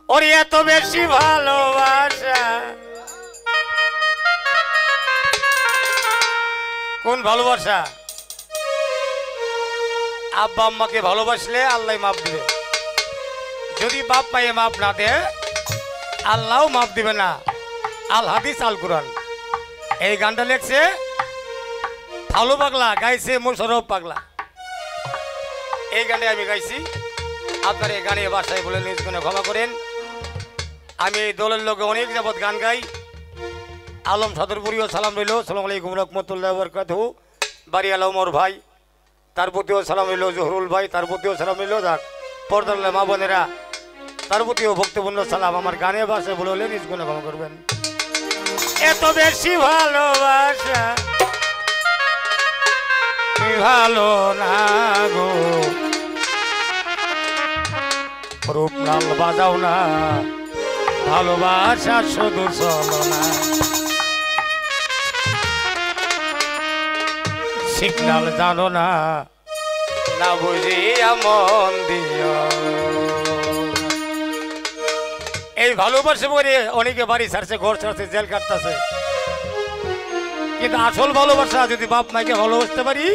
ওর এত বেশি ভালোবাসা কোন ভালোবাসা আব্বা আম্মাকে ভালোবাসলে আল্লাহ মাফ দিবে যদি বাপ মায়ে মাফ না দেয় আল্লাহও মাফ দিবে না আল হাদিস আল কুরআন এই গানটা লেখছে ভালো পাগলা গাইছে মোশাররফ পাগলা এই গানে আমি গাইছি আপনার এই গানে ভাষায় বলে নিজ গুণে ক্ষমা করেন আমি এই দলের লোকে অনেক যাবৎ গান গাই আলম সদরপুরিও সালাম রইল সালামু আলাইকুম রহমতুল্লাহ বরকাতুহু বাড়ি আলম ওর ভাই তার প্রতিও সালাম রইল জহরুল ভাই তার প্রতিও সালাম রইল যাক পর্দার মা বোনেরা তার প্রতিও ভক্তিপূর্ণ সালাম আমার গানে ভাষায় বলে নিজ গুণে ক্ষমা করবেন এত বেশি ভালোবাসা ভালো না গো রূপ নাল বাজাও না ভালোবাসা শুধু চলো না সিগনাল জানো না না বুঝিয়া মন দিও এই ভালোবাসে বলে অনেকে বাড়ি ছাড়ছে ঘর ছাড়ছে জেল কাটতেছে কিন্তু আসল ভালোবাসা যদি বাপ মাইকে ভালোবাসতে পারি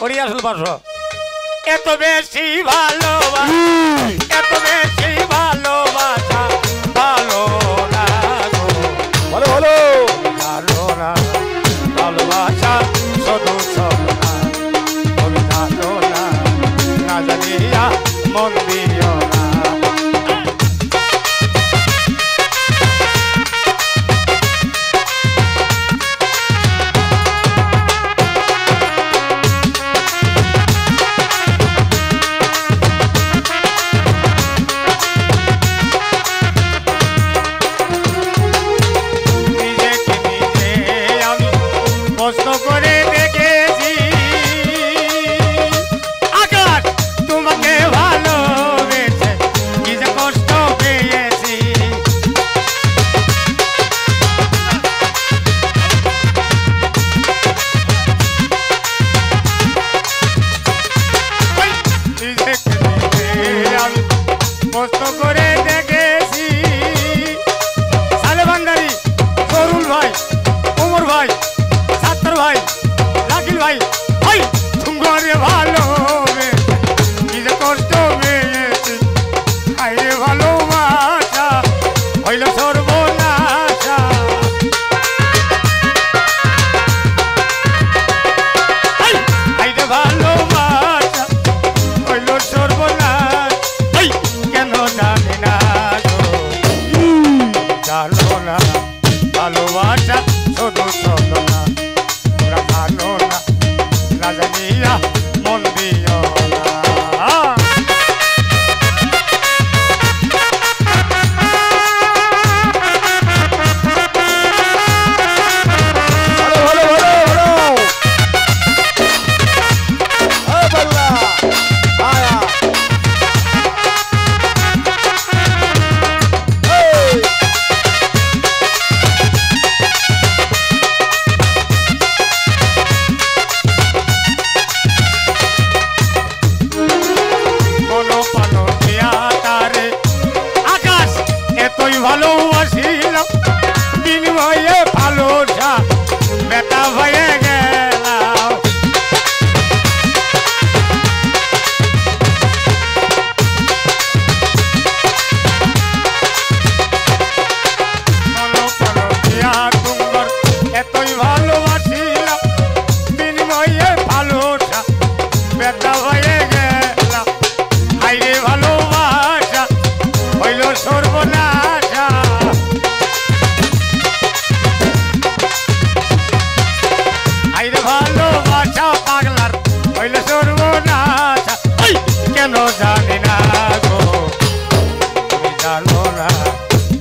করি আসল বাসা এত বেশি ভালোবাসা এত বেশি ভালোবাসা ভালো না গো ভালো ভালো ভালো না ভালোবাসা শুধু চলো না তুমি জানো না না জানিয়া মন দিও না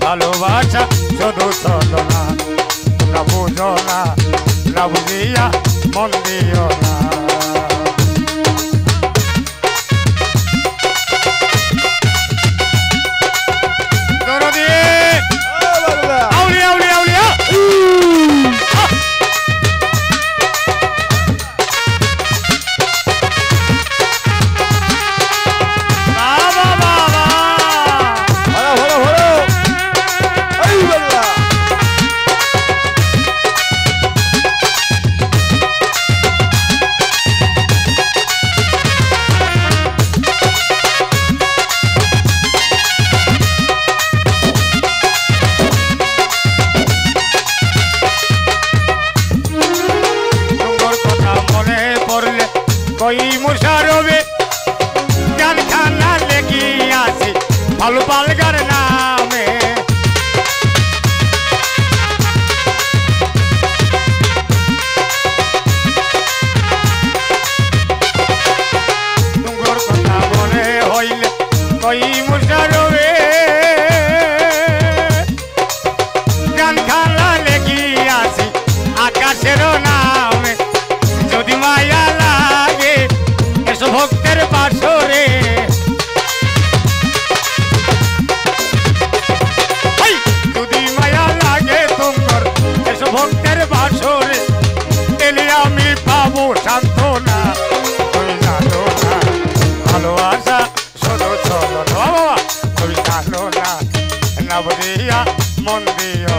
ভালোবাসা শুধু চলো না তোমরা বুঝো না না বুঝিয়া মন দিও না Hello. নামে তোমার কথা মনে হইলে কই মুশারবে গান খালা লেগিয়াছি আকাশের নামে যদি মায়া লাগে এসো ভক্তের বাসরে যদি মায়া লাগে তোমার এসো ভক্তের বাসরে এলে আমি পাবো সান্ত্বনা তুমি জানো না ভালোবাসা শোনো চলো বাবা তুমি জানো না না বলিয়া মন দিও